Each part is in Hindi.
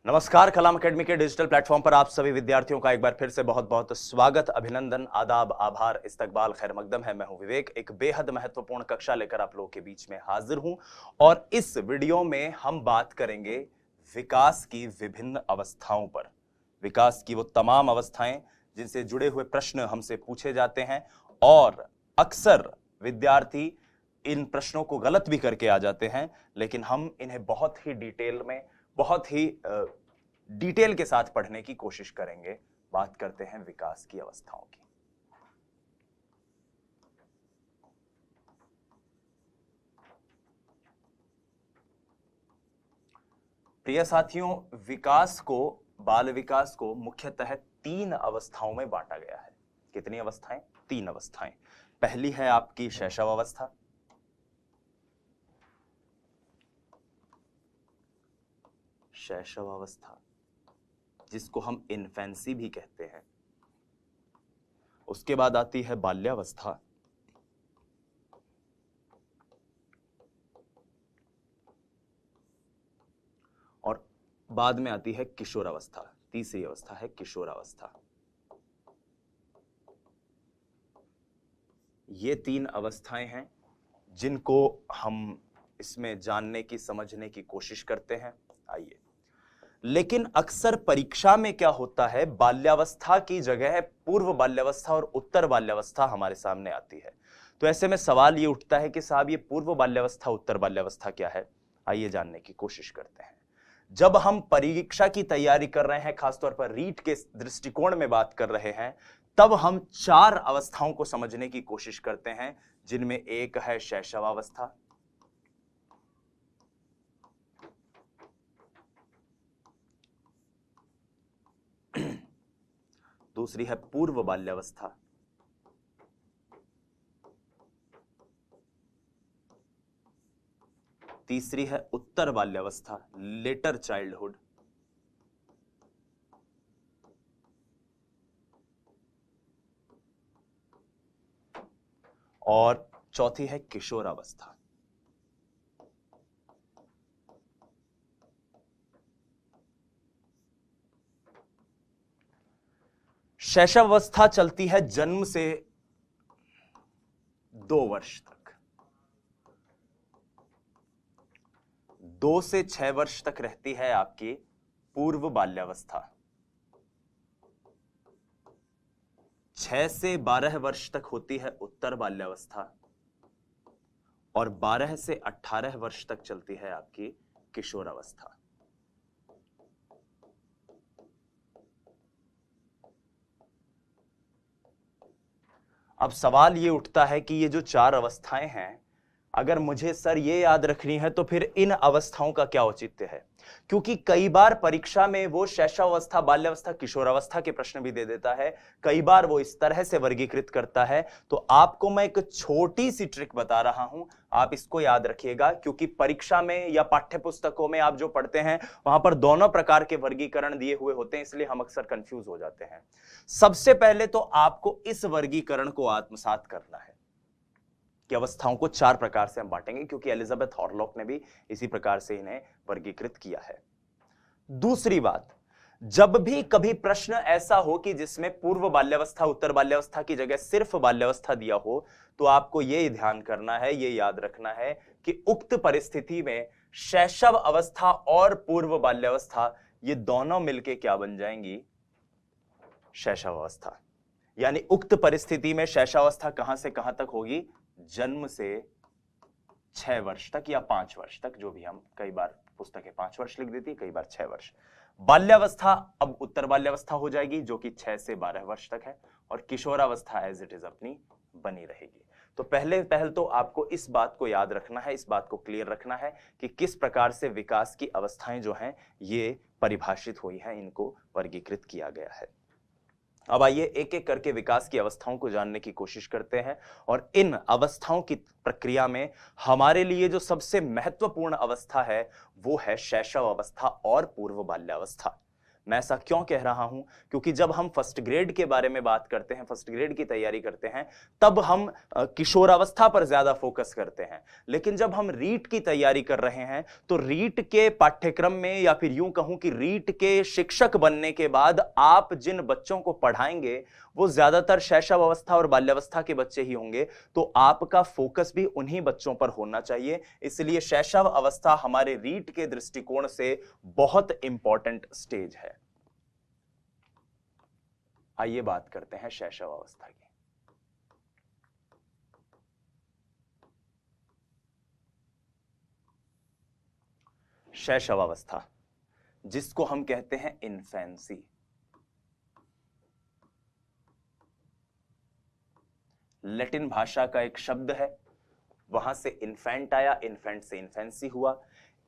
नमस्कार। कलाम एकेडमी के डिजिटल प्लेटफॉर्म पर आप सभी विद्यार्थियों का एक बार फिर से बहुत बहुत स्वागत, अभिनंदन, आदाब, आभार, इस्तकबाल, खैर मकदम है। मैं हूं विवेक, एक बेहद महत्वपूर्ण कक्षा लेकर आप लोगों के बीच में हाजिर हूं और इस वीडियो में हम बात करेंगे विकास की विभिन्न अवस्थाओं पर। विकास की वो तमाम अवस्थाएं जिनसे जुड़े हुए प्रश्न हमसे पूछे जाते हैं और अक्सर विद्यार्थी इन प्रश्नों को गलत भी करके आ जाते हैं, लेकिन हम इन्हें बहुत ही डिटेल में, बहुत ही डिटेल के साथ पढ़ने की कोशिश करेंगे। बात करते हैं विकास की अवस्थाओं की। प्रिय साथियों, बाल विकास को मुख्यतः 3 अवस्थाओं में बांटा गया है। कितनी अवस्थाएं? 3 अवस्थाएं। पहली है आपकी शैशव अवस्था, शैशव अवस्था जिसको हम इन्फेंसी भी कहते हैं। उसके बाद आती है बाल्यावस्था, और बाद में आती है किशोरावस्था। तीसरी अवस्था है किशोरावस्था। ये 3 अवस्थाएं हैं जिनको हम इसमें जानने की, समझने की कोशिश करते हैं। आइए, लेकिन अक्सर परीक्षा में क्या होता है, बाल्यावस्था की जगह पूर्व बाल्यावस्था और उत्तर बाल्यावस्था हमारे सामने आती है। तो ऐसे में सवाल ये उठता है कि साहब, ये पूर्व बाल्यावस्था, उत्तर बाल्यावस्था क्या है? आइए जानने की कोशिश करते हैं। जब हम परीक्षा की तैयारी कर रहे हैं, खासतौर पर रीट के दृष्टिकोण में बात कर रहे हैं, तब हम 4 अवस्थाओं को समझने की कोशिश करते हैं, जिनमें एक है शैशवावस्था, दूसरी है पूर्व बाल्यावस्था, तीसरी है उत्तर बाल्यावस्था, लेटर चाइल्डहुड, और चौथी है किशोरावस्था। शैशवावस्था चलती है जन्म से 2 वर्ष तक। 2 से 6 वर्ष तक रहती है आपकी पूर्व बाल्यावस्था। 6 से 12 वर्ष तक होती है उत्तर बाल्यावस्था और 12 से 18 वर्ष तक चलती है आपकी किशोरावस्था। अब सवाल ये उठता है कि ये जो 4 अवस्थाएं हैं, अगर मुझे सर ये याद रखनी है तो फिर इन अवस्थाओं का क्या औचित्य है? क्योंकि कई बार परीक्षा में वो शैशवावस्था, बाल्यावस्था, किशोरावस्था के प्रश्न भी दे देता है। कई बार वो इस तरह से वर्गीकृत करता है। तो आपको मैं एक छोटी सी ट्रिक बता रहा हूं, आप इसको याद रखिएगा, क्योंकि परीक्षा में या पाठ्य पुस्तकों में आप जो पढ़ते हैं वहां पर दोनों प्रकार के वर्गीकरण दिए हुए होते हैं, इसलिए हम अक्सर कंफ्यूज हो जाते हैं। सबसे पहले तो आपको इस वर्गीकरण को आत्मसात करना है कि अवस्थाओं को 4 प्रकार से हम बांटेंगे, क्योंकि एलिजाबेथ हॉरलॉक ने भी इसी प्रकार से इन्हें वर्गीकृत किया है। दूसरी बात, जब भी कभी प्रश्न ऐसा हो कि जिसमें पूर्व बाल्यावस्था, उत्तर बाल्यावस्था की जगह सिर्फ बाल्यावस्था दिया हो, तो आपको यह ध्यान करना है, यह याद रखना है कि उक्त परिस्थिति में शैशव अवस्था और पूर्व बाल्यावस्था ये दोनों मिलके क्या बन जाएंगी? शैशव अवस्था। यानी उक्त परिस्थिति में शैशवावस्था कहां से कहां तक होगी? जन्म से 6 वर्ष तक या 5 वर्ष तक, जो भी हम, कई बार पुस्तकें 5 वर्ष लिख देती, कई बार 6 वर्ष। बाल्यावस्था अब उत्तर बाल्यावस्था हो जाएगी, जो कि 6 से 12 वर्ष तक है, और किशोरावस्था एज इट इज अपनी बनी रहेगी। तो पहल तो आपको इस बात को याद रखना है, इस बात को क्लियर रखना है कि किस प्रकार से विकास की अवस्थाएं जो हैं ये परिभाषित हुई हैं, इनको वर्गीकृत किया गया है। अब आइए एक एक करके विकास की अवस्थाओं को जानने की कोशिश करते हैं, और इन अवस्थाओं की प्रक्रिया में हमारे लिए जो सबसे महत्वपूर्ण अवस्था है वो है शैशव अवस्था और पूर्व बाल्यावस्था। मैं ऐसा क्यों कह रहा हूं? क्योंकि जब हम फर्स्ट ग्रेड के बारे में बात करते हैं, फर्स्ट ग्रेड की तैयारी करते हैं, तब हम किशोरावस्था पर ज्यादा फोकस करते हैं। लेकिन जब हम रीट की तैयारी कर रहे हैं तो रीट के पाठ्यक्रम में, या फिर यूं कहूं कि रीट के शिक्षक बनने के बाद आप जिन बच्चों को पढ़ाएंगे वो ज्यादातर शैशव अवस्था और बाल्यावस्था के बच्चे ही होंगे, तो आपका फोकस भी उन्हीं बच्चों पर होना चाहिए। इसलिए शैशव अवस्था हमारे रीट के दृष्टिकोण से बहुत इंपॉर्टेंट स्टेज है। आइए बात करते हैं शैशव अवस्था की। शैशव अवस्था, जिसको हम कहते हैं इन्फेंसी, लैटिन भाषा का एक शब्द है, वहां से इन्फेंट आया, इन्फेंट से इन्फेंसी हुआ।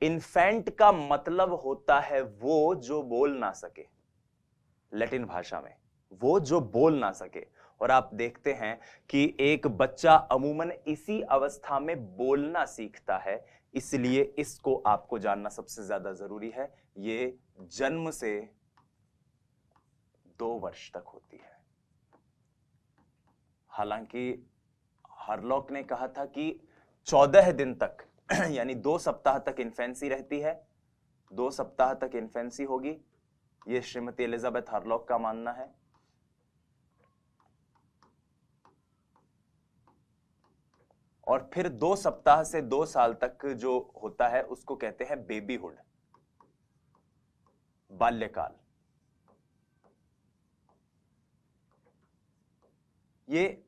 इन्फेंट का मतलब होता है वो जो बोल ना सके, लैटिन भाषा में वो जो बोल ना सके। और आप देखते हैं कि एक बच्चा अमूमन इसी अवस्था में बोलना सीखता है, इसलिए इसको आपको जानना सबसे ज्यादा जरूरी है। ये जन्म से 2 वर्ष तक होती है। हालांकि हरलॉक ने कहा था कि 14 दिन तक यानी 2 सप्ताह तक इन्फेंसी रहती है, 2 सप्ताह तक इन्फेंसी होगी, यह श्रीमती एलिजाबेथ हरलॉक का मानना है। और फिर 2 सप्ताह से 2 साल तक जो होता है उसको कहते हैं बेबीहुड, बाल्यकाल। ये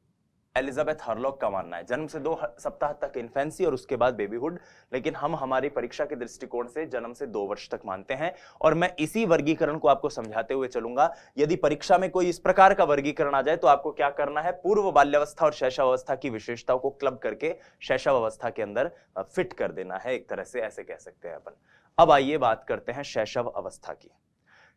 एलिजाबेथ हरलॉक का मानना है, जन्म से 2 सप्ताह तक इन्फेंसी और उसके बाद बेबीहुड। लेकिन हम हमारी परीक्षा के दृष्टिकोण से जन्म से 2 वर्ष तक मानते हैं। और मैं इसी वर्गीकरण को आपको समझाते हुए चलूंगा। यदि परीक्षा में कोई इस प्रकार का वर्गीकरण आ जाए तो आपको क्या करना है, पूर्व बाल्यावस्था और शैशव अवस्था की विशेषताओं को क्लब करके शैशव अवस्था के अंदर फिट कर देना है, एक तरह से ऐसे कह सकते हैं अपन। अब आइए बात करते हैं शैशव अवस्था की।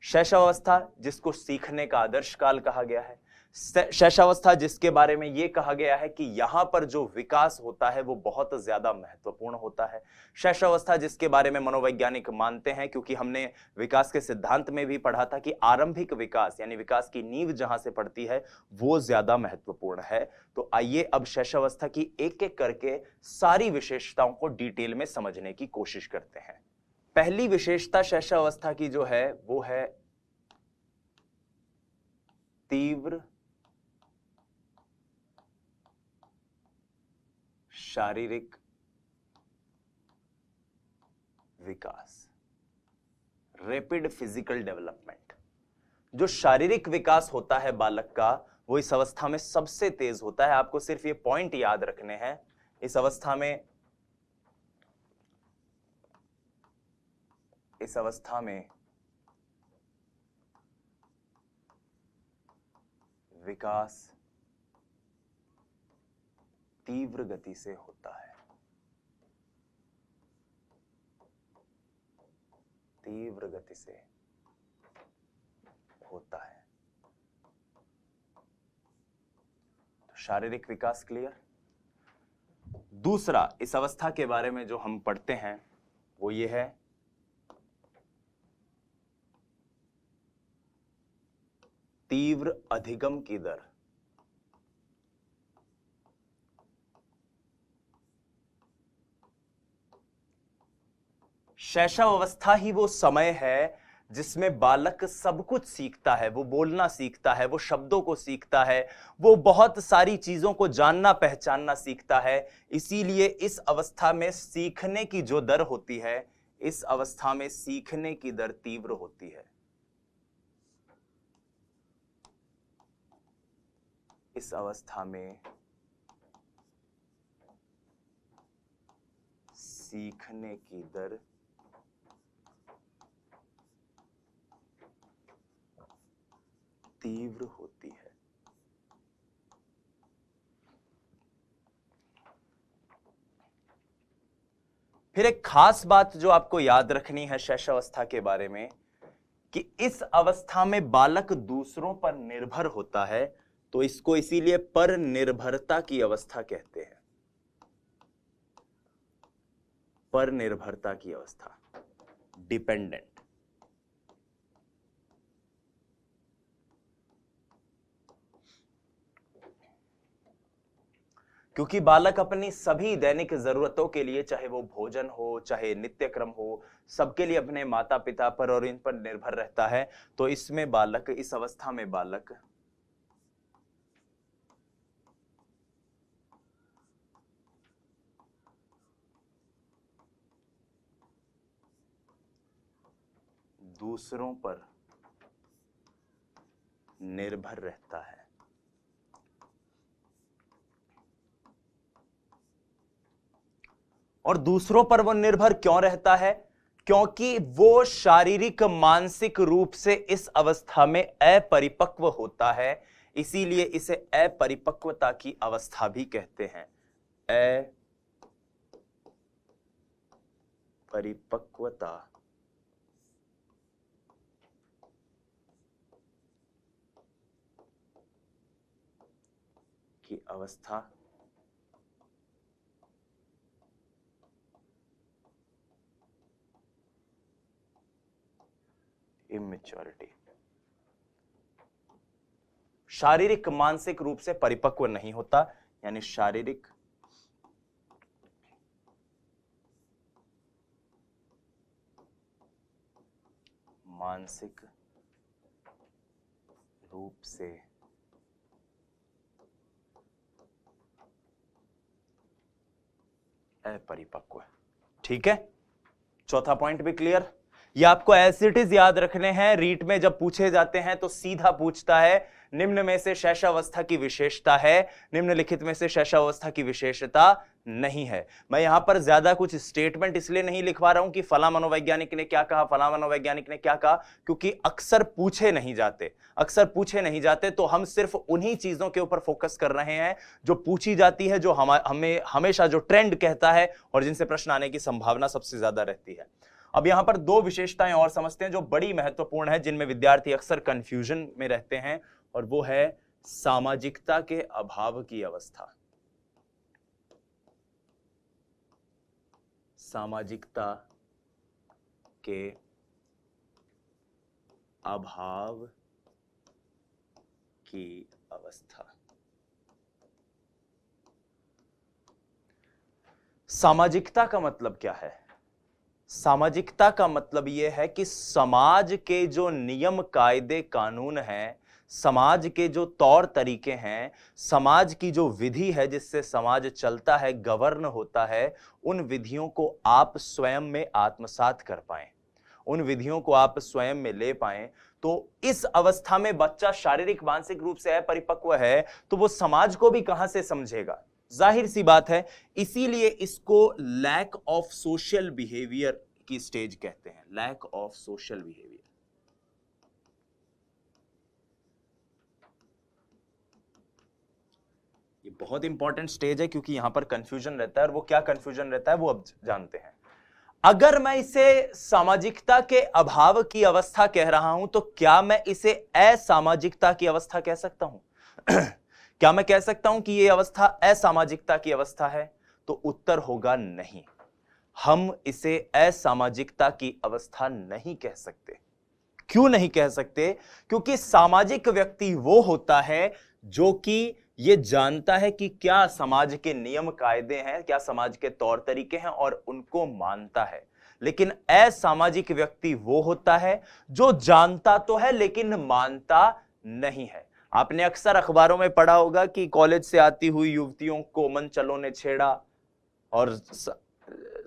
शैशव अवस्था, जिसको सीखने का आदर्श काल कहा गया है, शैशवावस्था जिसके बारे में यह कहा गया है कि यहां पर जो विकास होता है वो बहुत ज्यादा महत्वपूर्ण होता है। शैशवावस्था जिसके बारे में मनोवैज्ञानिक मानते हैं, क्योंकि हमने विकास के सिद्धांत में भी पढ़ा था कि आरंभिक विकास यानी विकास की नींव जहां से पड़ती है वो ज्यादा महत्वपूर्ण है। तो आइए अब शैशवावस्था की एक एक करके सारी विशेषताओं को डिटेल में समझने की कोशिश करते हैं। पहली विशेषता शैशवावस्था की जो है वो है तीव्र शारीरिक विकास, रैपिड फिजिकल डेवलपमेंट। जो शारीरिक विकास होता है बालक का वो इस अवस्था में सबसे तेज होता है। आपको सिर्फ ये पॉइंट याद रखने हैं। इस अवस्था में विकास तीव्र गति से होता है, तीव्र गति से होता है। तो शारीरिक विकास क्लियर। दूसरा इस अवस्था के बारे में जो हम पढ़ते हैं वो ये है तीव्र अधिगम की दर। शैशव अवस्था ही वो समय है जिसमें बालक सब कुछ सीखता है, वो बोलना सीखता है, वो शब्दों को सीखता है, वो बहुत सारी चीजों को जानना पहचानना सीखता है। इसीलिए इस अवस्था में सीखने की जो दर होती है, इस अवस्था में सीखने की दर तीव्र होती है। इस अवस्था में सीखने की दर तीव्र होती है। फिर एक खास बात जो आपको याद रखनी है शैशवावस्था के बारे में, कि इस अवस्था में बालक दूसरों पर निर्भर होता है, तो इसको इसीलिए पर निर्भरता की अवस्था कहते हैं। पर निर्भरता की अवस्था, डिपेंडेंट। क्योंकि बालक अपनी सभी दैनिक जरूरतों के लिए, चाहे वो भोजन हो, चाहे नित्य क्रम हो, सबके लिए अपने माता पिता पर और इन पर निर्भर रहता है। तो इसमें बालक, इस अवस्था में बालक दूसरों पर निर्भर रहता है। और दूसरों पर वो निर्भर क्यों रहता है? क्योंकि वो शारीरिक मानसिक रूप से इस अवस्था में अपरिपक्व होता है, इसीलिए इसे अपरिपक्वता की अवस्था भी कहते हैं। अपरिपक्वता की अवस्था इमेच्योरिटी। शारीरिक मानसिक रूप से परिपक्व नहीं होता, यानी शारीरिक मानसिक रूप से अपरिपक्व। ठीक है, चौथा पॉइंट भी क्लियर। ये आपको एज इट इज याद रखने हैं। रीट में जब पूछे जाते हैं तो सीधा पूछता है निम्न में से शैशवावस्था की विशेषता है, निम्नलिखित में से शैशवावस्था की विशेषता नहीं है। मैं यहां पर ज्यादा कुछ स्टेटमेंट इसलिए नहीं लिखवा रहा हूं कि फला मनोवैज्ञानिक ने क्या कहा, फला मनोवैज्ञानिक ने क्या कहा, क्योंकि अक्सर पूछे नहीं जाते। तो हम सिर्फ उन्हीं चीजों के ऊपर फोकस कर रहे हैं जो पूछी जाती है, जो हमें हमेशा जो ट्रेंड कहता है और जिनसे प्रश्न आने की संभावना सबसे ज्यादा रहती है। अब यहां पर दो विशेषताएं और समझते हैं जो बड़ी महत्वपूर्ण है, जिनमें विद्यार्थी अक्सर कंफ्यूजन में रहते हैं, और वो है सामाजिकता के अभाव की अवस्था। सामाजिकता के अभाव की अवस्था। सामाजिकता का मतलब क्या है? सामाजिकता का मतलब यह है कि समाज के जो नियम कायदे कानून हैं, समाज के जो तौर तरीके हैं, समाज की जो विधि है जिससे समाज चलता है, गवर्न होता है, उन विधियों को आप स्वयं में आत्मसात कर पाएं, उन विधियों को आप स्वयं में ले पाएं। तो इस अवस्था में बच्चा शारीरिक मानसिक रूप से अपरिपक्व है, तो वो समाज को भी कहां से समझेगा? जाहिर सी बात है। इसीलिए इसको लैक ऑफ सोशल बिहेवियर की स्टेज कहते हैं, लैक ऑफ सोशल बिहेवियर। ये बहुत इंपॉर्टेंट स्टेज है क्योंकि यहां पर कंफ्यूजन रहता है, और वो क्या कंफ्यूजन रहता है वो अब जानते हैं। अगर मैं इसे सामाजिकता के अभाव की अवस्था कह रहा हूं तो क्या मैं इसे असामाजिकता की अवस्था कह सकता हूं? क्या मैं कह सकता हूं कि यह अवस्था असामाजिकता की अवस्था है? तो उत्तर होगा नहीं। हम इसे असामाजिकता की अवस्था नहीं कह सकते। क्यों नहीं कह सकते? क्योंकि सामाजिक व्यक्ति वो होता है जो कि ये जानता है कि क्या समाज के नियम कायदे हैं, क्या समाज के तौर तरीके हैं, और उनको मानता है। लेकिन असामाजिक व्यक्ति वो होता है जो जानता तो है लेकिन मानता नहीं है। आपने अक्सर अखबारों में पढ़ा होगा कि कॉलेज से आती हुई युवतियों को मनचलों ने छेड़ा, और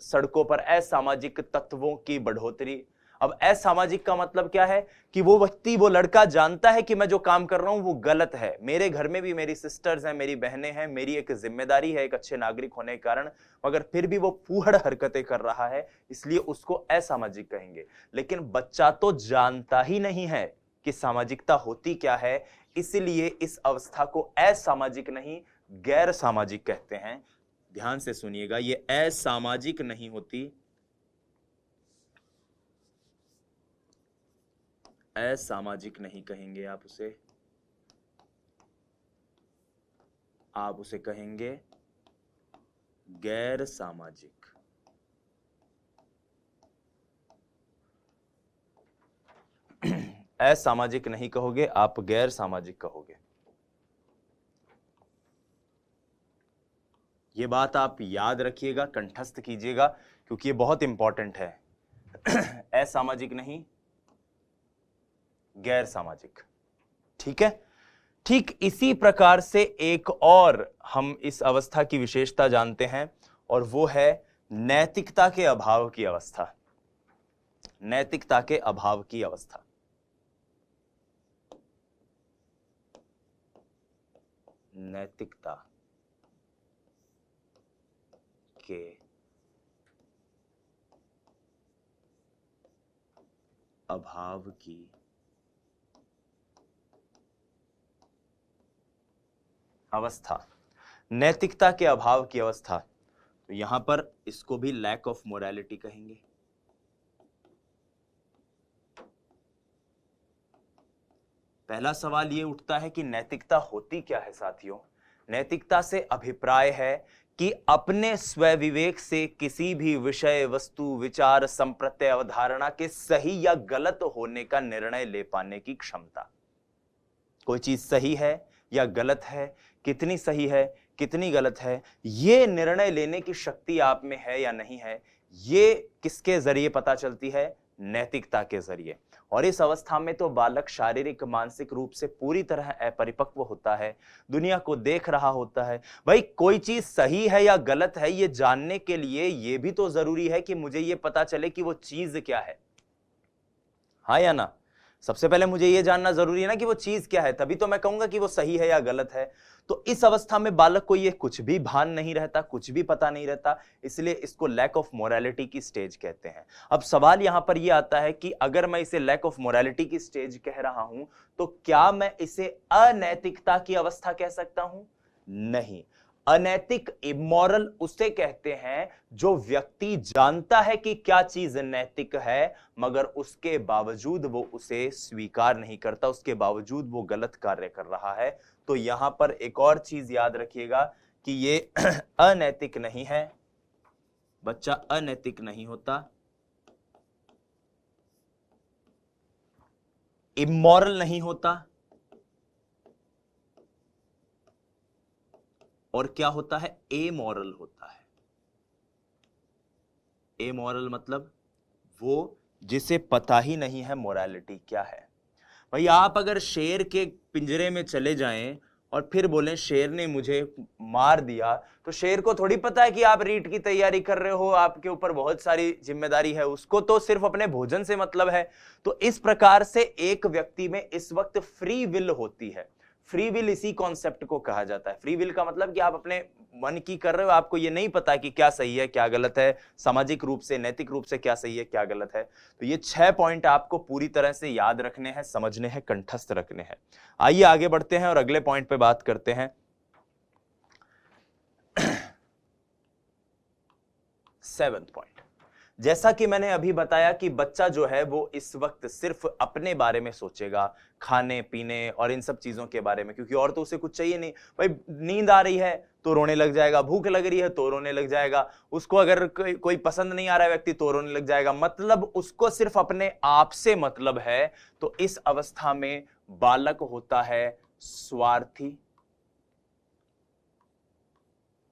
सड़कों पर असामाजिक तत्वों की बढ़ोतरी। अब असामाजिक का मतलब क्या है? कि वो व्यक्ति, वो लड़का जानता है कि मैं जो काम कर रहा हूं वो गलत है, मेरे घर में भी मेरी सिस्टर्स हैं, मेरी बहनें हैं, मेरी एक जिम्मेदारी है एक अच्छे नागरिक होने के कारण, मगर फिर भी वो फूहड़ हरकतें कर रहा है, इसलिए उसको असामाजिक कहेंगे। लेकिन बच्चा तो जानता ही नहीं है कि सामाजिकता होती क्या है, इसलिए इस अवस्था को असामाजिक नहीं गैर सामाजिक कहते हैं। ध्यान से सुनिएगा, ये असामाजिक नहीं होती, असामाजिक नहीं कहेंगे आप उसे कहेंगे गैर सामाजिक। असामाजिक नहीं कहोगे आप, गैर सामाजिक कहोगे। ये बात आप याद रखिएगा, कंठस्थ कीजिएगा, क्योंकि ये बहुत इंपॉर्टेंट है। असामाजिक नहीं, गैर सामाजिक। ठीक है। ठीक इसी प्रकार से एक और हम इस अवस्था की विशेषता जानते हैं, और वो है नैतिकता के अभाव की अवस्था। नैतिकता के अभाव की अवस्था। नैतिकता के अभाव की अवस्था। नैतिकता के अभाव की अवस्था, तो यहां पर इसको भी लैक ऑफ मोरालिटी कहेंगे। पहला सवाल यह उठता है कि नैतिकता होती क्या है साथियों। नैतिकता से अभिप्राय है कि अपने स्वविवेक से किसी भी विषय, वस्तु, विचार, संप्रत्यय, अवधारणा के सही या गलत होने का निर्णय ले पाने की क्षमता। कोई चीज सही है या गलत है, कितनी सही है, कितनी गलत है, ये निर्णय लेने की शक्ति आप में है या नहीं है, ये किसके जरिए पता चलती है? नैतिकता के जरिए। और इस अवस्था में तो बालक शारीरिक, मानसिक रूप से पूरी तरह अपरिपक्व होता है, दुनिया को देख रहा होता है। भाई कोई चीज सही है या गलत है, ये जानने के लिए ये भी तो जरूरी है कि मुझे ये पता चले कि वो चीज क्या है। हाँ या ना? सबसे पहले मुझे यह जानना जरूरी है ना कि वो चीज क्या है, तभी तो मैं कहूंगा कि वो सही है या गलत है। तो इस अवस्था में बालक को ये कुछ भी भान नहीं रहता, कुछ भी पता नहीं रहता, इसलिए इसको लैक ऑफ मोरालिटी की स्टेज कहते हैं। अब सवाल यहां पर यह आता है कि अगर मैं इसे लैक ऑफ मोरालिटी की स्टेज कह रहा हूं, तो क्या मैं इसे अनैतिकता की अवस्था कह सकता हूं? नहीं। अनैतिक, इमोरल उसे कहते हैं जो व्यक्ति जानता है कि क्या चीज नैतिक है, मगर उसके बावजूद वो उसे स्वीकार नहीं करता, उसके बावजूद वो गलत कार्य कर रहा है। तो यहां पर एक और चीज याद रखिएगा कि ये अनैतिक नहीं है, बच्चा अनैतिक नहीं होता, इमोरल नहीं होता, और क्या होता है? एमोरल होता है। एमोरल मतलब वो जिसे पता ही नहीं है मोरालिटी क्या है। भाई आप अगर शेर के पिंजरे में चले जाएं और फिर बोलें शेर ने मुझे मार दिया, तो शेर को थोड़ी पता है कि आप रीट की तैयारी कर रहे हो, आपके ऊपर बहुत सारी जिम्मेदारी है, उसको तो सिर्फ अपने भोजन से मतलब है। तो इस प्रकार से एक व्यक्ति में इस वक्त फ्री विल होती है। फ्री विल इसी कॉन्सेप्ट को कहा जाता है। फ्री विल का मतलब कि आप अपने मन की कर रहे हो, आपको ये नहीं पता कि क्या सही है क्या गलत है, सामाजिक रूप से, नैतिक रूप से क्या सही है क्या गलत है। तो ये 6 पॉइंट आपको पूरी तरह से याद रखने हैं, समझने हैं, कंठस्थ रखने हैं। आइए आगे बढ़ते हैं और अगले पॉइंट पे बात करते हैं। 7th पॉइंट, जैसा कि मैंने अभी बताया कि बच्चा जो है वो इस वक्त सिर्फ अपने बारे में सोचेगा, खाने पीने और इन सब चीजों के बारे में, क्योंकि और तो उसे कुछ चाहिए नहीं। भाई नींद आ रही है तो रोने लग जाएगा, भूख लग रही है तो रोने लग जाएगा, उसको अगर कोई पसंद नहीं आ रहा है व्यक्ति तो रोने लग जाएगा, मतलब उसको सिर्फ अपने आप से मतलब है। तो इस अवस्था में बालक होता है स्वार्थी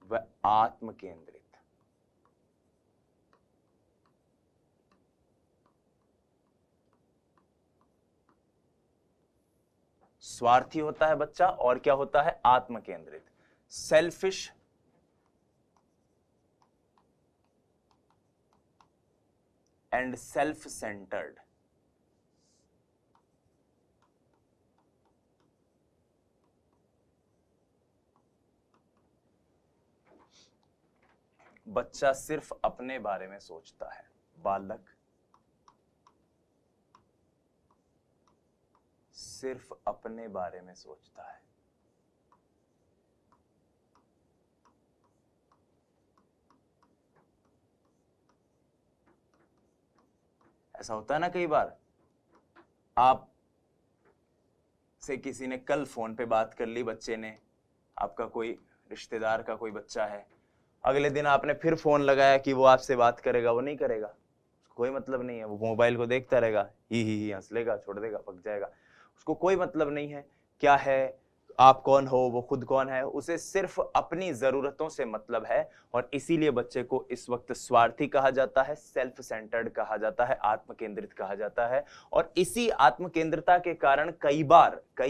व आत्म केंद्रित। स्वार्थी होता है बच्चा, और क्या होता है? आत्म केंद्रित, सेल्फिश एंड सेल्फ सेंटर्ड। बच्चा सिर्फ अपने बारे में सोचता है, बालक सिर्फ अपने बारे में सोचता है। ऐसा होता है ना, कई बार आप से किसी ने कल फोन पे बात कर ली, बच्चे ने, आपका कोई रिश्तेदार का कोई बच्चा है, अगले दिन आपने फिर फोन लगाया कि वो आपसे बात करेगा, वो नहीं करेगा, कोई मतलब नहीं है, वो मोबाइल को देखता रहेगा, ही हंस लेगा, छोड़ देगा, पक जाएगा, उसको कोई मतलब नहीं है क्या है। आप कौन हो, वो खुद कौन है, उसे सिर्फ अपनी जरूरतों से मतलब है। और इसीलिए बच्चे को इस वक्त स्वार्थी कहा जाता है, सेल्फ सेंटर्ड कहा जाता है, आत्म केंद्रित कहा जाता है। और इसी आत्म केंद्रिता के कारण कई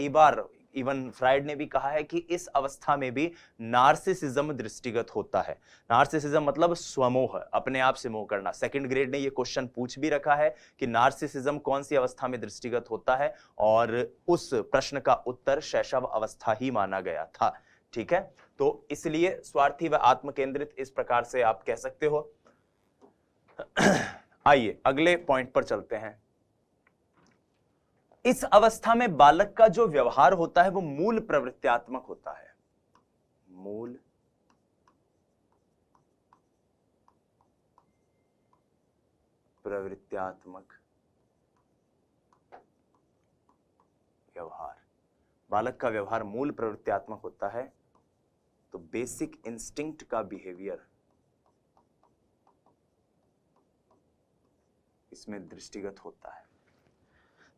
बार इवन फ्राइड ने भी कहा है कि इस अवस्था में भी नार्सिसिज्म दृष्टिगत होता है। नार्सिसिज्म मतलब स्वमोह, अपने आप से मोह करना। सेकंड ग्रेड ने यह क्वेश्चन पूछ भी रखा है कि नार्सिसिज्म कौन सी अवस्था में दृष्टिगत होता है, और उस प्रश्न का उत्तर शैशव अवस्था ही माना गया था। ठीक है, तो इसलिए स्वार्थी व आत्मकेंद्रित इस प्रकार से आप कह सकते हो। आइए अगले पॉइंट पर चलते हैं। इस अवस्था में बालक का जो व्यवहार होता है वो मूल प्रवृत्त्यात्मक होता है। मूल प्रवृत्त्यात्मक व्यवहार, बालक का व्यवहार मूल प्रवृत्त्यात्मक होता है। तो बेसिक इंस्टिंक्ट का बिहेवियर इसमें दृष्टिगत होता है।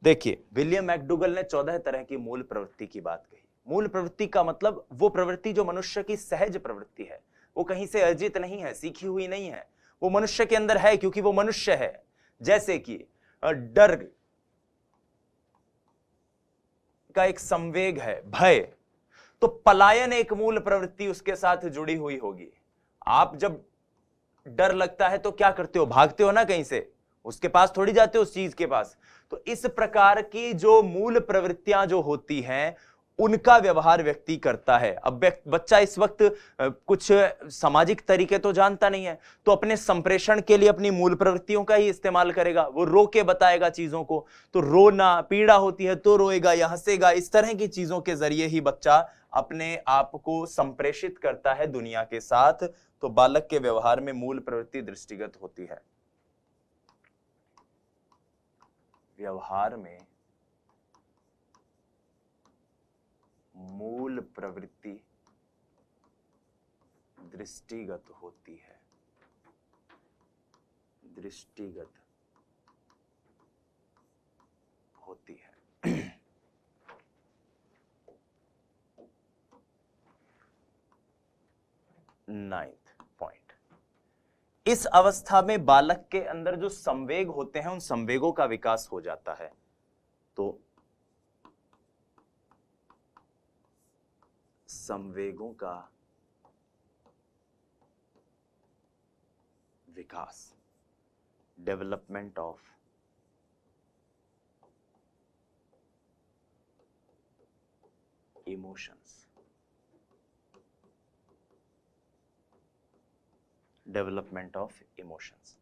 देखिए, विलियम मैकडूगल ने 14 तरह की मूल प्रवृत्ति की बात कही। मूल प्रवृत्ति का मतलब वो प्रवृत्ति जो मनुष्य की सहज प्रवृत्ति है, वो कहीं से अर्जित नहीं है, सीखी हुई नहीं है, वो मनुष्य के अंदर है क्योंकि वो मनुष्य है। जैसे कि डर का एक संवेग है, भय, तो पलायन एक मूल प्रवृत्ति उसके साथ जुड़ी हुई होगी। आप जब डर लगता है तो क्या करते हो, भागते हो ना कहीं से, उसके पास थोड़ी जाते हो उस चीज के पास। तो इस प्रकार की जो मूल प्रवृत्तियां जो होती हैं उनका व्यवहार व्यक्ति करता है। अब बच्चा इस वक्त कुछ सामाजिक तरीके तो जानता नहीं है, तो अपने संप्रेषण के लिए अपनी मूल प्रवृत्तियों का ही इस्तेमाल करेगा। वो रो के बताएगा चीजों को, तो रोना, पीड़ा होती है तो रोएगा या हंसेगा, इस तरह की चीजों के जरिए ही बच्चा अपने आप को संप्रेषित करता है दुनिया के साथ। तो बालक के व्यवहार में मूल प्रवृत्ति दृष्टिगत होती है। व्यवहार में मूल प्रवृत्ति दृष्टिगत होती है। दृष्टिगत होती है। 9th पॉइंट, इस अवस्था में बालक के अंदर जो संवेग होते हैं उन संवेगों का विकास हो जाता है। तो संवेगों का विकास, development of emotions, development of emotions.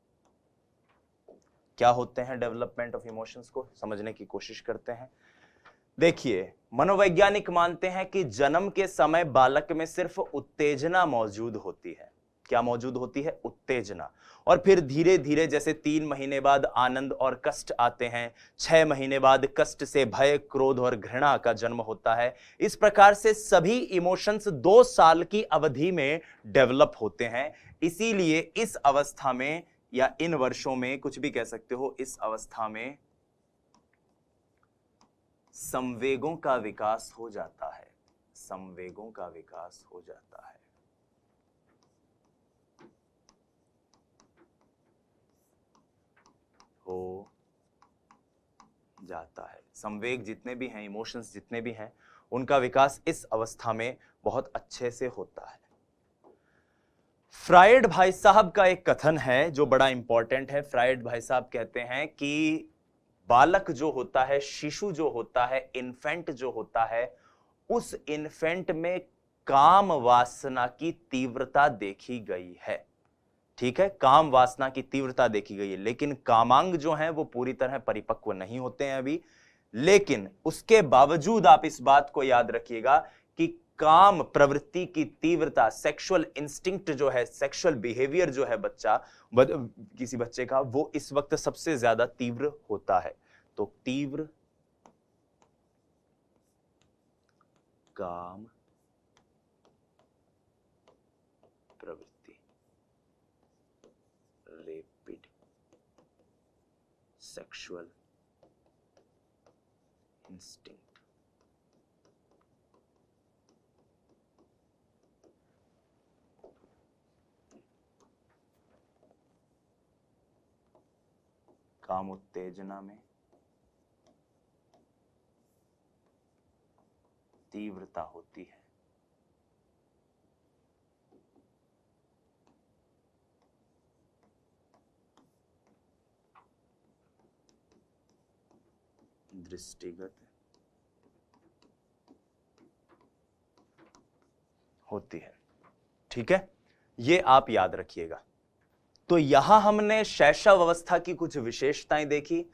क्या होते हैं डेवलपमेंट ऑफ इमोशंस को समझने की कोशिश करते हैं। देखिए, मनोवैज्ञानिक मानते हैं कि जन्म के समय बालक में सिर्फ उत्तेजना मौजूद होती है। क्या मौजूद होती है? उत्तेजना। और फिर धीरे धीरे जैसे 3 महीने बाद आनंद और कष्ट आते हैं, 6 महीने बाद कष्ट से भय, क्रोध और घृणा का जन्म होता है। इस प्रकार से सभी इमोशंस 2 साल की अवधि में डेवलप होते हैं। इसीलिए इस अवस्था में या इन वर्षों में, कुछ भी कह सकते हो, इस अवस्था में संवेगों का विकास हो जाता है। संवेगों का विकास हो जाता है। हो जाता है। संवेग जितने भी हैं, इमोशंस जितने भी हैं, उनका विकास इस अवस्था में बहुत अच्छे से होता है। फ्रायड भाई साहब का एक कथन है जो बड़ा इंपॉर्टेंट है। फ्रायड भाई साहब कहते हैं कि बालक जो होता है, शिशु जो होता है, इन्फेंट जो होता है, उस इन्फेंट में काम वासना की तीव्रता देखी गई है। ठीक है, काम वासना की तीव्रता देखी गई है, लेकिन कामांग जो हैं वो पूरी तरह परिपक्व नहीं होते हैं अभी। लेकिन उसके बावजूद आप इस बात को याद रखिएगा कि काम प्रवृत्ति की तीव्रता, सेक्सुअल इंस्टिंक्ट जो है, सेक्सुअल बिहेवियर जो है किसी बच्चे का, वो इस वक्त सबसे ज्यादा तीव्र होता है। तो तीव्र काम प्रवृत्ति, रैपिड सेक्सुअल इंस्टिंक्ट, काम उत्तेजना में तीव्रता होती है। दृष्टिगत होती है। ठीक है, ये आप याद रखिएगा। तो यहां हमने शैशव अवस्था की कुछ विशेषताएं देखी।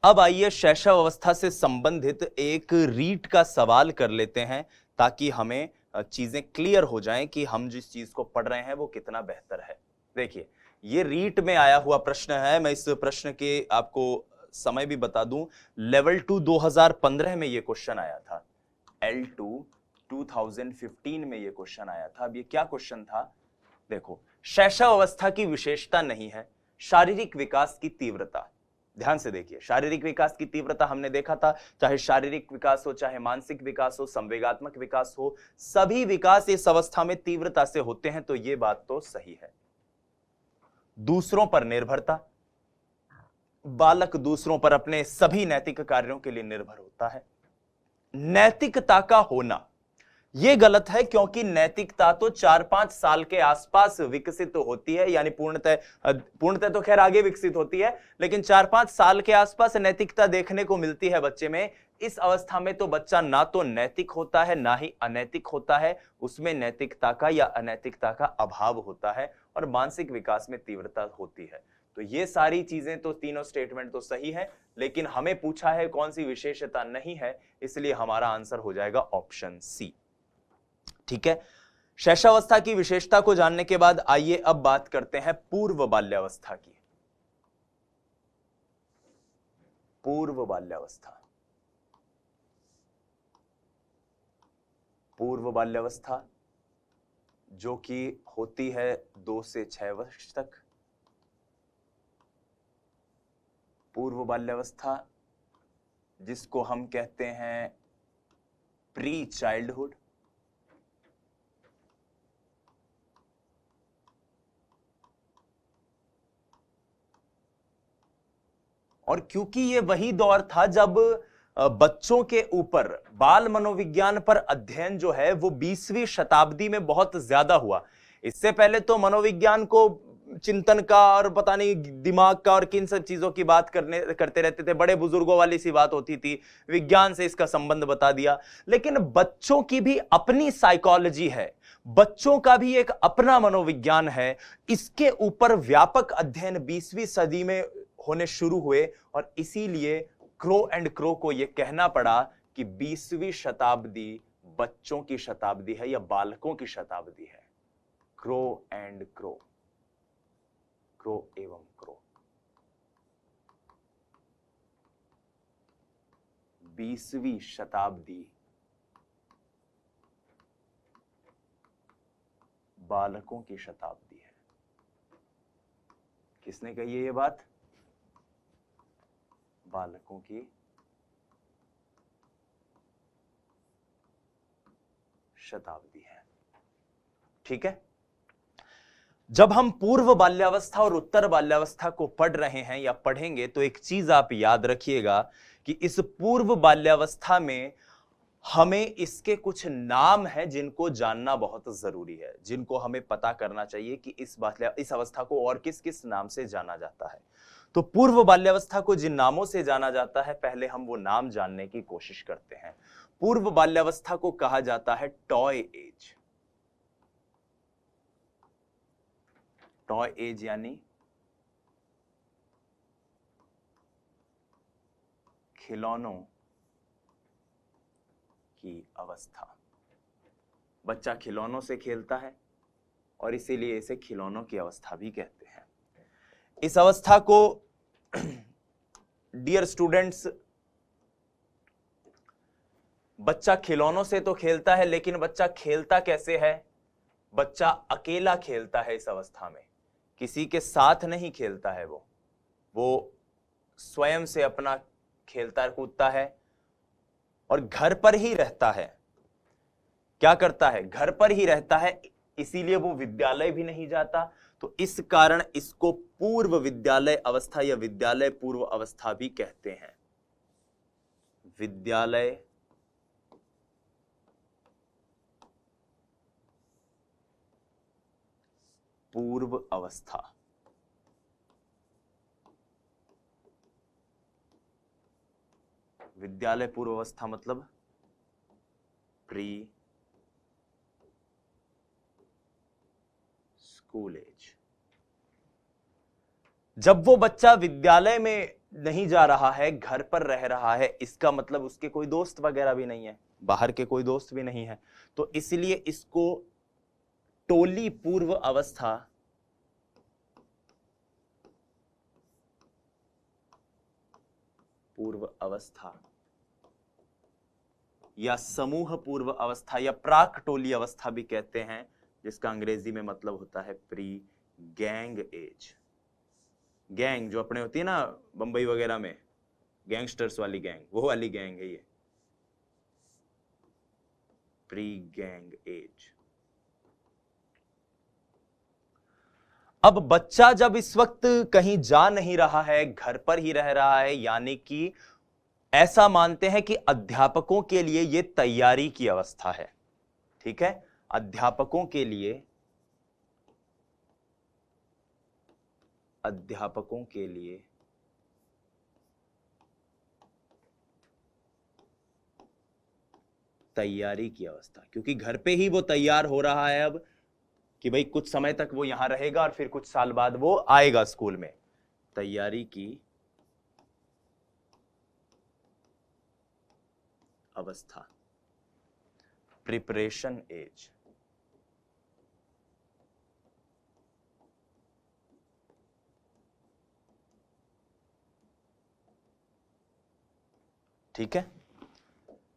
अब आइए शैशव अवस्था से संबंधित एक रीट का सवाल कर लेते हैं, ताकि हमें चीजें क्लियर हो जाएं कि हम जिस चीज को पढ़ रहे हैं वो कितना बेहतर है। देखिए, ये रीट में आया हुआ प्रश्न है। मैं इस प्रश्न के आपको समय भी बता दूं, लेवल 2 2015 में ये क्वेश्चन आया था। L2 2015 में ये क्वेश्चन आया था। अब ये क्या क्वेश्चन था, देखो, शैशव अवस्था की विशेषता नहीं है शारीरिक विकास की तीव्रता। ध्यान से देखिए, शारीरिक विकास की तीव्रता हमने देखा था, चाहे शारीरिक विकास हो, चाहे मानसिक विकास हो, संवेगात्मक विकास हो, सभी विकास इस अवस्था में तीव्रता से होते हैं। तो ये बात तो सही है। दूसरों पर निर्भरता, बालक दूसरों पर अपने सभी नैतिक कार्यों के लिए निर्भर होता है। नैतिकता का होना यह गलत है, क्योंकि नैतिकता तो 4-5 साल के आसपास विकसित होती है, यानी पूर्णतः तो खैर आगे विकसित होती है, लेकिन 4-5 साल के आसपास नैतिकता देखने को मिलती है बच्चे में। इस अवस्था में तो बच्चा ना तो नैतिक होता है, ना ही अनैतिक होता है, उसमें नैतिकता का या अनैतिकता का अभाव होता है, और मानसिक विकास में तीव्रता होती है। तो ये सारी चीजें तो, तीनों स्टेटमेंट तो सही है, लेकिन हमें पूछा है कौन सी विशेषता नहीं है, इसलिए हमारा आंसर हो जाएगा ऑप्शन सी। ठीक है, शैशवावस्था की विशेषता को जानने के बाद आइए अब बात करते हैं पूर्व बाल्यावस्था की। पूर्व बाल्यावस्था, पूर्व बाल्यावस्था जो कि होती है 2 से 6 वर्ष तक। पूर्व बाल्यावस्था जिसको हम कहते हैं प्री चाइल्डहुड। और क्योंकि ये वही दौर था जब बच्चों के ऊपर बाल मनोविज्ञान पर अध्ययन जो है वो 20वीं शताब्दी में बहुत ज्यादा हुआ। इससे पहले तो मनोविज्ञान को चिंतन का और पता नहीं दिमाग का और किन सब चीजों की बात करते रहते थे, बड़े बुजुर्गों वाली सी बात होती थी, विज्ञान से इसका संबंध बता दिया। लेकिन बच्चों की भी अपनी साइकोलॉजी है, बच्चों का भी एक अपना मनोविज्ञान है। इसके ऊपर व्यापक अध्ययन 20वीं सदी में होने शुरू हुए, और इसीलिए क्रो एंड क्रो को यह कहना पड़ा कि 20वीं शताब्दी बच्चों की शताब्दी है या बालकों की शताब्दी है। क्रो एंड क्रो, क्रो एवं क्रो। 20वीं शताब्दी बालकों की शताब्दी है। किसने कही है ये बात? बालकों की शताब्दी है। ठीक है, जब हम पूर्व बाल्यावस्था और उत्तर बाल्यावस्था को पढ़ रहे हैं या पढ़ेंगे, तो एक चीज आप याद रखिएगा कि इस पूर्व बाल्यावस्था में हमें इसके कुछ नाम हैं जिनको जानना बहुत जरूरी है, जिनको हमें पता करना चाहिए कि इस अवस्था को और किस किस नाम से जाना जाता है। तो पूर्व बाल्यावस्था को जिन नामों से जाना जाता है, पहले हम वो नाम जानने की कोशिश करते हैं। पूर्व बाल्यावस्था को कहा जाता है टॉय एज। टॉय एज यानी खिलौनों की अवस्था। बच्चा खिलौनों से खेलता है और इसीलिए इसे खिलौनों की अवस्था भी कहते हैं। इस अवस्था को डियर स्टूडेंट्स, बच्चा खिलौनों से तो खेलता है, लेकिन बच्चा खेलता कैसे है? बच्चा अकेला खेलता है इस अवस्था में, किसी के साथ नहीं खेलता है। वो स्वयं से अपना खेलता कूदता है और घर पर ही रहता है। क्या करता है? घर पर ही रहता है, इसीलिए वो विद्यालय भी नहीं जाता। तो इस कारण इसको पूर्व विद्यालय अवस्था या विद्यालय पूर्व अवस्था भी कहते हैं। विद्यालय पूर्व अवस्था। विद्यालय पूर्व अवस्था मतलब प्री स्कूल एज। जब वो बच्चा विद्यालय में नहीं जा रहा है, घर पर रह रहा है, इसका मतलब उसके कोई दोस्त वगैरह भी नहीं है, बाहर के कोई दोस्त भी नहीं है, तो इसलिए इसको टोली पूर्व अवस्था या समूह पूर्व अवस्था या प्राक टोली अवस्था भी कहते हैं, जिसका अंग्रेजी में मतलब होता है प्री गैंग एज। गैंग जो अपने होती है ना बंबई वगैरह में, गैंगस्टर्स वाली गैंग, वो वाली गैंग है ये, प्री गैंग एज। अब बच्चा जब इस वक्त कहीं जा नहीं रहा है, घर पर ही रह रहा है, यानी कि ऐसा मानते हैं कि अध्यापकों के लिए यह तैयारी की अवस्था है। ठीक है, अध्यापकों के लिए तैयारी की अवस्था, क्योंकि घर पे ही वो तैयार हो रहा है अब कि भाई कुछ समय तक वो यहां रहेगा और फिर कुछ साल बाद वो आएगा स्कूल में। तैयारी की अवस्था, प्रिपरेशन एज। ठीक है,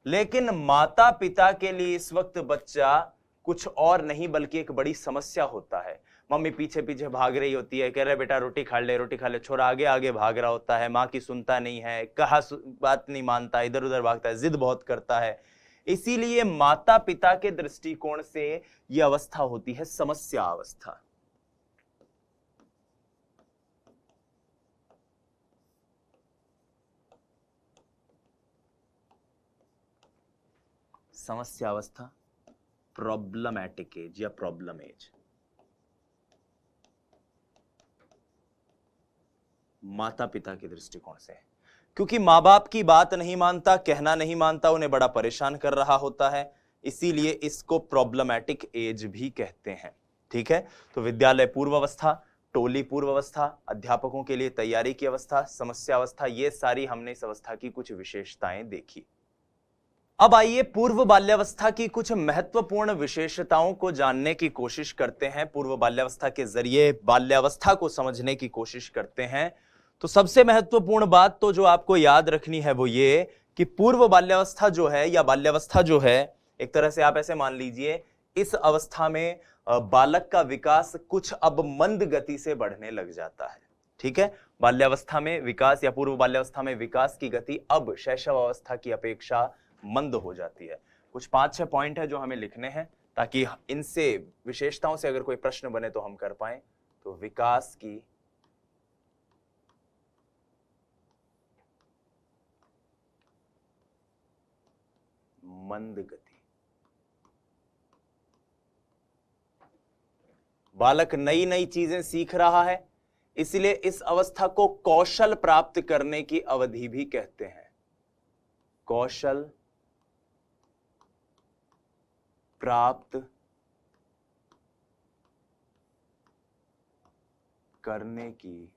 लेकिन माता पिता के लिए इस वक्त बच्चा कुछ और नहीं बल्कि एक बड़ी समस्या होता है। मम्मी पीछे पीछे भाग रही होती है, कह रहे बेटा रोटी खा ले, रोटी खा ले, छोरा आगे आगे भाग रहा होता है, माँ की सुनता नहीं है, कहा बात नहीं मानता, इधर उधर भागता है, जिद बहुत करता है। इसीलिए माता पिता के दृष्टिकोण से यह अवस्था होती है समस्या अवस्था। समस्या अवस्था, प्रॉब्लमैटिक एज या प्रॉब्लम एज। माता पिता के दृष्टिकोण से, क्योंकि माँ बाप की बात नहीं मानता, कहना नहीं मानता, उन्हें बड़ा परेशान कर रहा होता है, इसीलिए इसको प्रॉब्लमैटिक एज भी कहते हैं। ठीक है, तो विद्यालय पूर्व अवस्था, टोली पूर्व अवस्था, अध्यापकों के लिए तैयारी की अवस्था, समस्या अवस्था, ये सारी हमने इस अवस्था की कुछ विशेषताएं देखी। अब आइए पूर्व बाल्यावस्था की कुछ महत्वपूर्ण विशेषताओं को जानने की कोशिश करते हैं। पूर्व बाल्यावस्था के जरिए बाल्यावस्था को समझने की कोशिश करते हैं। तो सबसे महत्वपूर्ण बात तो जो आपको याद रखनी है वो ये कि पूर्व बाल्यावस्था जो है या बाल्यावस्था जो है, एक तरह से आप ऐसे मान लीजिए, इस अवस्था में बालक का विकास कुछ अब मंद गति से बढ़ने लग जाता है। ठीक है, बाल्यावस्था में विकास या पूर्व बाल्यावस्था में विकास की गति अब शैशव अवस्था की अपेक्षा मंद हो जाती है। कुछ 5-6 पॉइंट है जो हमें लिखने हैं ताकि इनसे विशेषताओं से अगर कोई प्रश्न बने तो हम कर पाए। तो विकास की मंद गति, बालक नई नई चीजें सीख रहा है, इसलिए इस अवस्था को कौशल प्राप्त करने की अवधि भी कहते हैं। कौशल प्राप्त करने की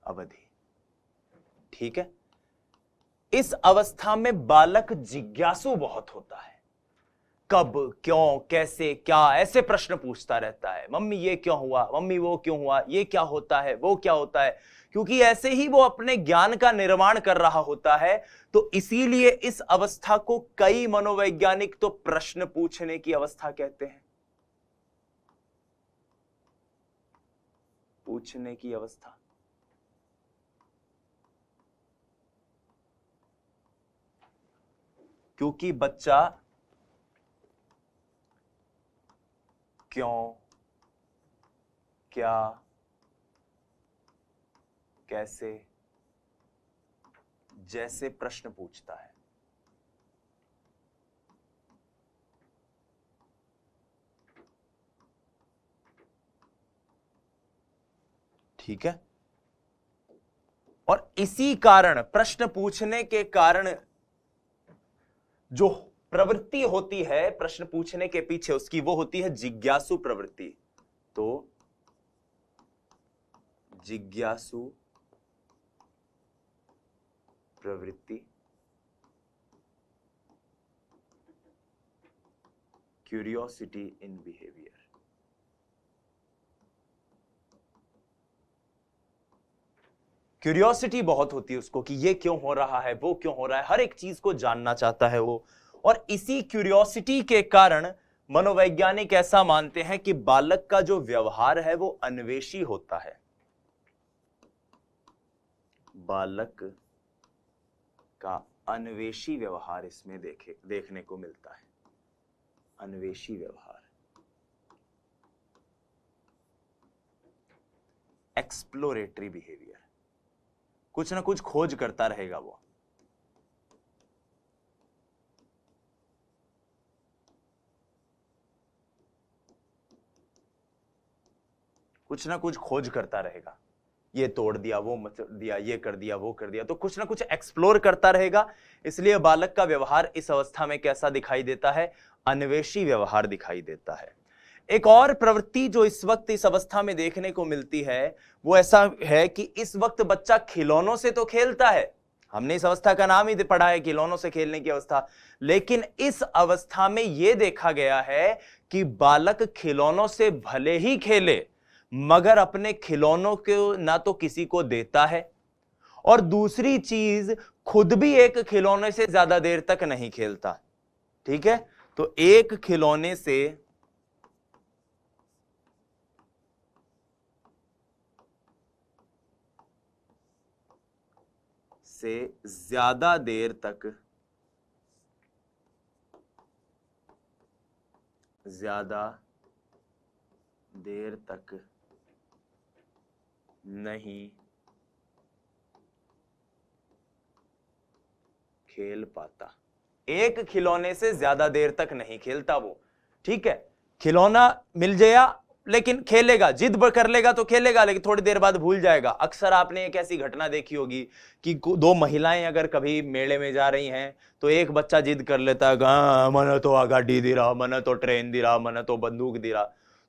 अवधि। ठीक है, इस अवस्था में बालक जिज्ञासु बहुत होता है, कब, क्यों, कैसे, क्या, ऐसे प्रश्न पूछता रहता है। मम्मी ये क्यों हुआ, मम्मी वो क्यों हुआ, ये क्या होता है, वो क्या होता है, क्योंकि ऐसे ही वो अपने ज्ञान का निर्माण कर रहा होता है। तो इसीलिए इस अवस्था को कई मनोवैज्ञानिक तो प्रश्न पूछने की अवस्था कहते हैं। पूछने की अवस्था, क्योंकि बच्चा क्यों, क्या, कैसे जैसे प्रश्न पूछता है। ठीक है, और इसी कारण, प्रश्न पूछने के कारण जो प्रवृत्ति होती है प्रश्न पूछने के पीछे, उसकी वो होती है जिज्ञासु प्रवृत्ति। तो जिज्ञासु प्रवृत्ति, क्यूरियोसिटी इन बिहेवियर। क्यूरियोसिटी बहुत होती है उसको कि ये क्यों हो रहा है, वो क्यों हो रहा है, हर एक चीज को जानना चाहता है वो। और इसी क्यूरियोसिटी के कारण मनोवैज्ञानिक ऐसा मानते हैं कि बालक का जो व्यवहार है वो अन्वेषी होता है। बालक का अन्वेषी व्यवहार इसमें देखने को मिलता है। अन्वेषी व्यवहार, एक्सप्लोरेटरी बिहेवियर, कुछ ना कुछ खोज करता रहेगा वो। कुछ ना कुछ खोज करता रहेगा, ये तोड़ दिया, वो मच दिया, ये कर दिया, वो कर दिया, तो कुछ ना कुछ एक्सप्लोर करता रहेगा। इसलिए बालक का व्यवहार इस अवस्था में कैसा दिखाई देता है? अन्वेषी व्यवहार दिखाई देता है। एक और प्रवृत्ति जो इस वक्त इस अवस्था में देखने को मिलती है वो ऐसा है कि इस वक्त बच्चा खिलौनों से तो खेलता है, हमने इस अवस्था का नाम ही पढ़ा है खिलौनों से खेलने की अवस्था, लेकिन इस अवस्था में यह देखा गया है कि बालक खिलौनों से भले ही खेले मगर अपने खिलौनों को ना तो किसी को देता है, और दूसरी चीज खुद भी एक खिलौने से ज्यादा देर तक नहीं खेलता। ठीक है, तो एक खिलौने से ज्यादा देर तक नहीं खेल पाता। एक खिलौने से ज्यादा देर तक नहीं खेलता वो। ठीक है, खिलौना मिल गया लेकिन खेलेगा, जिद कर लेगा तो खेलेगा, लेकिन थोड़ी देर बाद भूल जाएगा। अक्सर आपने एक ऐसी घटना देखी होगी कि दो महिलाएं अगर कभी मेले में जा रही हैं तो एक बच्चा जिद कर लेता है, मन तो गाड़ी दी रहा, मन तो ट्रेन दी रहा, मन तो बंदूक दी रहा।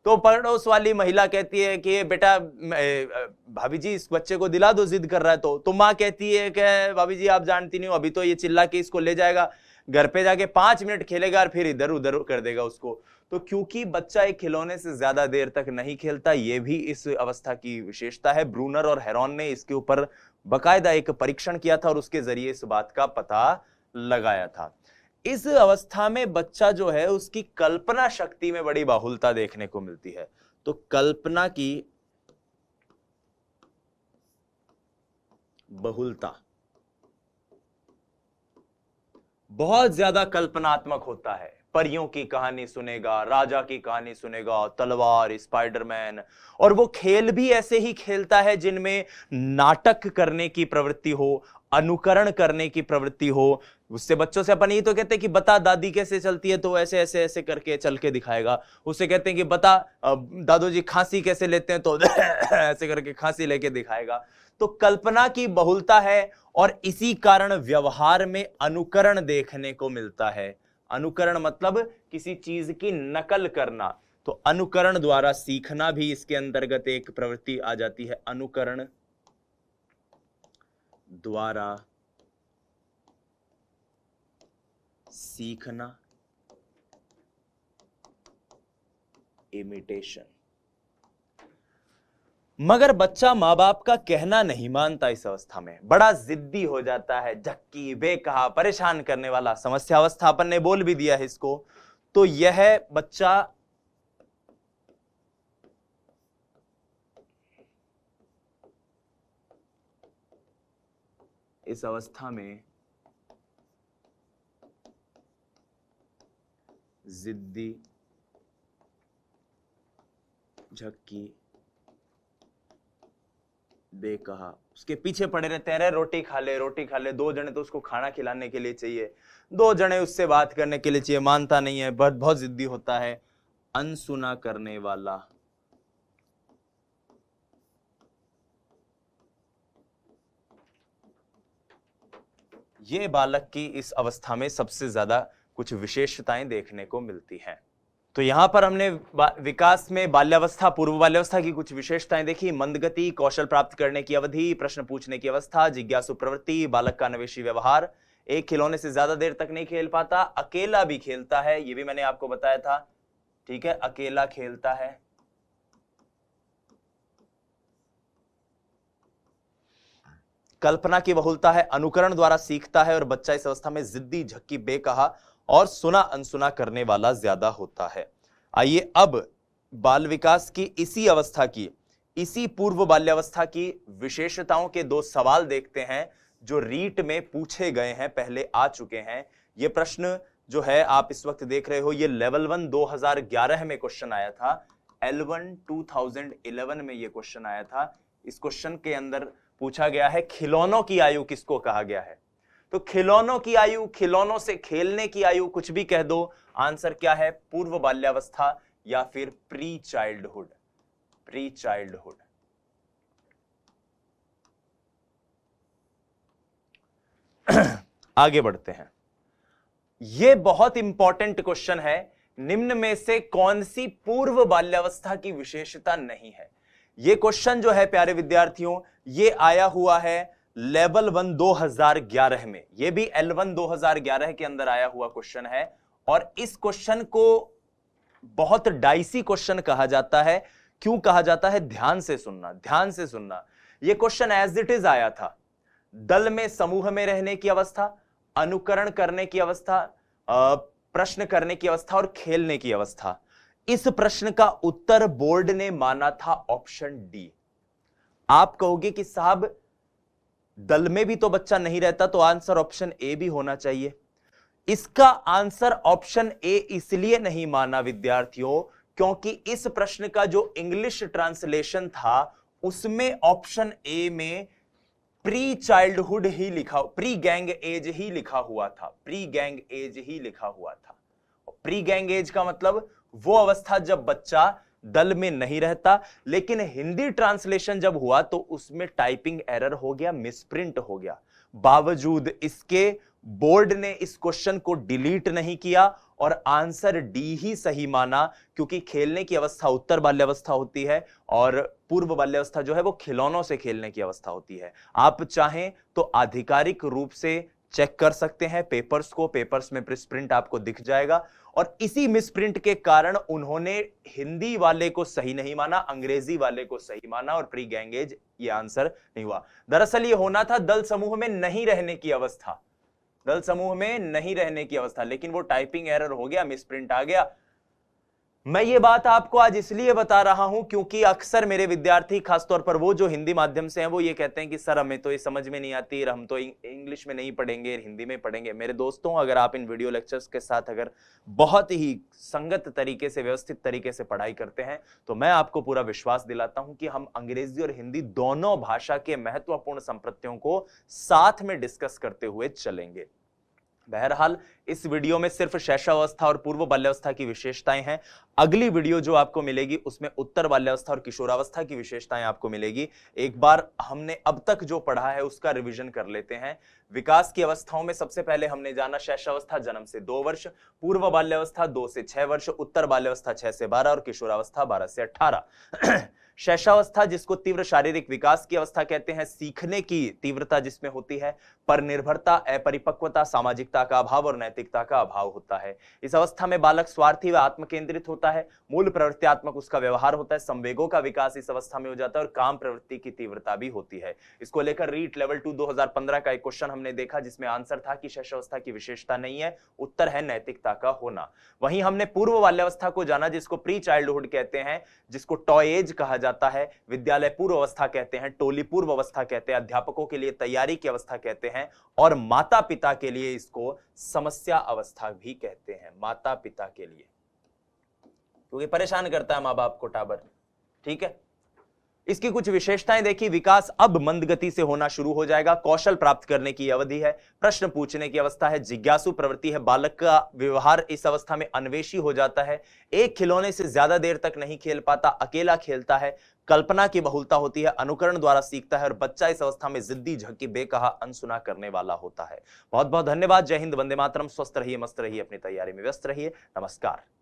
तो पड़ोस वाली महिला कहती है कि बेटा भाभी जी इस बच्चे को दिला दो, जिद कर रहा है। तो माँ कहती है कि भाभी जी आप जानती नहीं हो, अभी तो ये चिल्ला के इसको ले जाएगा, घर पे जाके 5 मिनट खेलेगा और फिर इधर उधर कर देगा उसको। तो क्योंकि बच्चा एक खिलौने से ज्यादा देर तक नहीं खेलता, यह भी इस अवस्था की विशेषता है। ब्रूनर और हेरोन ने इसके ऊपर बकायदा एक परीक्षण किया था और उसके जरिए इस बात का पता लगाया था। इस अवस्था में बच्चा जो है उसकी कल्पना शक्ति में बड़ी बाहुलता देखने को मिलती है। तो कल्पना की बहुलता, बहुत ज्यादा कल्पनात्मक होता है। परियों की कहानी सुनेगा, राजा की कहानी सुनेगा, तलवार, स्पाइडरमैन, और वो खेल भी ऐसे ही खेलता है जिनमें नाटक करने की प्रवृत्ति हो, अनुकरण करने की प्रवृत्ति हो। उससे बच्चों से अपन ये तो कहते हैं कि बता दादी कैसे चलती है, तो ऐसे ऐसे ऐसे करके चल के दिखाएगा। उससे कहते हैं कि बता दादू जी खांसी कैसे लेते हैं, तो ऐसे करके खांसी लेके दिखाएगा। तो कल्पना की बहुलता है और इसी कारण व्यवहार में अनुकरण देखने को मिलता है। अनुकरण मतलब किसी चीज की नकल करना, तो अनुकरण द्वारा सीखना भी इसके अंतर्गत एक प्रवृत्ति आ जाती है। अनुकरण द्वारा सीखना, इमिटेशन। मगर बच्चा मां बाप का कहना नहीं मानता, इस अवस्था में बड़ा जिद्दी हो जाता है, झक्की बेकहा परेशान करने वाला। समस्या अवस्था अपन ने बोल भी दिया है इसको। तो यह बच्चा इस अवस्था में जिद्दी झक्की बेकहा, उसके पीछे पड़े रहते हैं, अरे रोटी खा ले रोटी खा ले। दो जने तो उसको खाना खिलाने के लिए चाहिए, दो जने उससे बात करने के लिए चाहिए, मानता नहीं है, बहुत जिद्दी होता है। अनसुना करने वाला, ये बालक की इस अवस्था में सबसे ज्यादा कुछ विशेषताएं देखने को मिलती हैं। तो यहां पर हमने विकास में बाल्यावस्था, पूर्व बाल्यावस्था की कुछ विशेषताएं देखी। मंदगति, कौशल प्राप्त करने की अवधि, प्रश्न पूछने की अवस्था, जिज्ञासु प्रवृत्ति, बालक का अन्वेषी व्यवहार, एक खिलौने से ज्यादा देर तक नहीं खेल पाता, अकेला भी खेलता है, ये भी मैंने आपको बताया था, ठीक है, अकेला खेलता है। कल्पना की बहुलता है, अनुकरण द्वारा सीखता है, और बच्चा इस अवस्था में जिद्दी, झक्की, बेकहा और सुना अनसुना करने वाला ज्यादा होता है। आइए अब बाल विकास की इसी अवस्था की, इसी पूर्व बाल्यावस्था की विशेषताओं के दो सवाल देखते हैं जो रीट में पूछे गए हैं, पहले आ चुके हैं। ये प्रश्न जो है आप इस वक्त देख रहे हो, ये लेवल 1 2011 में क्वेश्चन आया था, L1 2011 में ये क्वेश्चन आया था। इस क्वेश्चन के अंदर पूछा गया है खिलौनों की आयु किसको कहा गया है। तो खिलौनों की आयु, खिलौनों से खेलने की आयु, कुछ भी कह दो, आंसर क्या है, पूर्व बाल्यावस्था या फिर प्री चाइल्डहुड, प्री चाइल्डहुड। आगे बढ़ते हैं। यह बहुत इंपॉर्टेंट क्वेश्चन है, निम्न में से कौन सी पूर्व बाल्यावस्था की विशेषता नहीं है। यह क्वेश्चन जो है प्यारे विद्यार्थियों, यह आया हुआ है लेवल 1 2011 में, यह भी L1 2011 के अंदर आया हुआ क्वेश्चन है। और इस क्वेश्चन को बहुत डाइसी क्वेश्चन कहा जाता है। क्यों कहा जाता है, ध्यान से सुनना, ध्यान से सुनना। यह क्वेश्चन एज इट इज आया था, दल में समूह में रहने की अवस्था, अनुकरण करने की अवस्था, प्रश्न करने की अवस्था और खेलने की अवस्था। इस प्रश्न का उत्तर बोर्ड ने माना था ऑप्शन डी। आप कहोगे कि साहब दल में भी तो बच्चा नहीं रहता, तो आंसर ऑप्शन ए भी होना चाहिए। इसका आंसर ऑप्शन ए इसलिए नहीं माना विद्यार्थियों, क्योंकि इस प्रश्न का जो इंग्लिश ट्रांसलेशन था उसमें ऑप्शन ए में प्री चाइल्डहुड ही लिखा, प्री गैंग एज ही लिखा हुआ था, प्री गैंग एज ही लिखा हुआ था। प्री गैंग एज का मतलब वो अवस्था जब बच्चा दल में नहीं रहता। लेकिन हिंदी ट्रांसलेशन जब हुआ तो उसमें टाइपिंग एरर हो गया, मिसप्रिंट हो गया। बावजूद इसके बोर्ड ने इस क्वेश्चन को डिलीट नहीं किया और आंसर डी ही सही माना, क्योंकि खेलने की अवस्था उत्तर बाल्यावस्था होती है और पूर्व बाल्यावस्था जो है वो खिलौनों से खेलने की अवस्था होती है। आप चाहें तो आधिकारिक रूप से चेक कर सकते हैं पेपर्स को, पेपर्स में प्रिंट आपको दिख जाएगा। और इसी मिसप्रिंट के कारण उन्होंने हिंदी वाले को सही नहीं माना, अंग्रेजी वाले को सही माना और प्री गैंगेज ये आंसर नहीं हुआ। दरअसल ये होना था दल समूह में नहीं रहने की अवस्था, दल समूह में नहीं रहने की अवस्था, लेकिन वो टाइपिंग एरर हो गया, मिसप्रिंट आ गया। मैं ये बात आपको आज इसलिए बता रहा हूं क्योंकि अक्सर मेरे विद्यार्थी, खासतौर पर वो जो हिंदी माध्यम से हैं, वो ये कहते हैं कि सर हमें तो ये समझ में नहीं आती, हम तो इंग्लिश में नहीं पढ़ेंगे, हिंदी में पढ़ेंगे। मेरे दोस्तों, अगर आप इन वीडियो लेक्चर्स के साथ अगर बहुत ही संगत तरीके से, व्यवस्थित तरीके से पढ़ाई करते हैं तो मैं आपको पूरा विश्वास दिलाता हूं कि हम अंग्रेजी और हिंदी दोनों भाषा के महत्वपूर्ण संप्रत्यों को साथ में डिस्कस करते हुए चलेंगे। बहरहाल इस वीडियो में सिर्फ शैशवावस्था और पूर्व बाल्यावस्था की विशेषताएं हैं। अगली वीडियो जो आपको मिलेगी उसमें उत्तर बाल्यावस्था और किशोरावस्था की विशेषताएं आपको मिलेगी। एक बार हमने अब तक जो पढ़ा है उसका रिवीजन कर लेते हैं। विकास की अवस्थाओं में सबसे पहले हमने जाना शैशवावस्था जन्म से 2 वर्ष, पूर्व बाल्यावस्था 2 से 6 वर्ष, उत्तर बाल्यावस्था 6 से 12 और किशोरावस्था 12 से 18। शैशवावस्था जिसको तीव्र शारीरिक विकास की अवस्था कहते हैं, सीखने की तीव्रता जिसमें होती है, पर निर्भरता, अपरिपक्वता, सामाजिकता का अभाव और नैतिकता का अभाव होता है। इस अवस्था में बालक स्वार्थी व आत्मकेंद्रित होता है, मूल प्रवृत्त्यात्मक उसका व्यवहार होता है, संवेगों का विकास इस अवस्था में हो जाता है और काम प्रवृत्ति की तीव्रता भी होती है। इसको लेकर रीट लेवल 2 2015 का एक क्वेश्चन हमने देखा जिसमें आंसर था कि शैशवावस्था की विशेषता नहीं है, उत्तर है नैतिकता का होना। वहीं हमने पूर्व बाल्यावस्था को जाना जिसको प्री चाइल्डहुड कहते हैं, जिसको टॉय एज कहा जाता है, विद्यालय पूर्व अवस्था कहते हैं, टोली पूर्व अवस्था कहते हैं, अध्यापकों के लिए तैयारी की अवस्था कहते हैं और माता पिता के लिए इसको समस्या अवस्था भी कहते हैं। माता पिता के लिए, क्योंकि परेशान करता है मां बाप को टाबर, ठीक है। इसकी कुछ विशेषताएं देखी। विकास अब मंद गति से होना शुरू हो जाएगा। कौशल प्राप्त करने की अवधि है। प्रश्न पूछने की अवस्था है। जिज्ञासु प्रवृत्ति है। बालक का व्यवहार इस अवस्था में अन्वेषी हो जाता है। एक खिलौने से ज्यादा देर तक नहीं खेल पाता, अकेला खेलता है। कल्पना की बहुलता होती है। अनुकरण द्वारा सीखता है और बच्चा इस अवस्था में जिद्दी, झक्की, बेकहा, अनसुना करने वाला होता है। बहुत बहुत धन्यवाद। जय हिंद, वंदे मातरम। स्वस्थ रहिए, मस्त रहिए, अपनी तैयारी में व्यस्त रहिए। नमस्कार।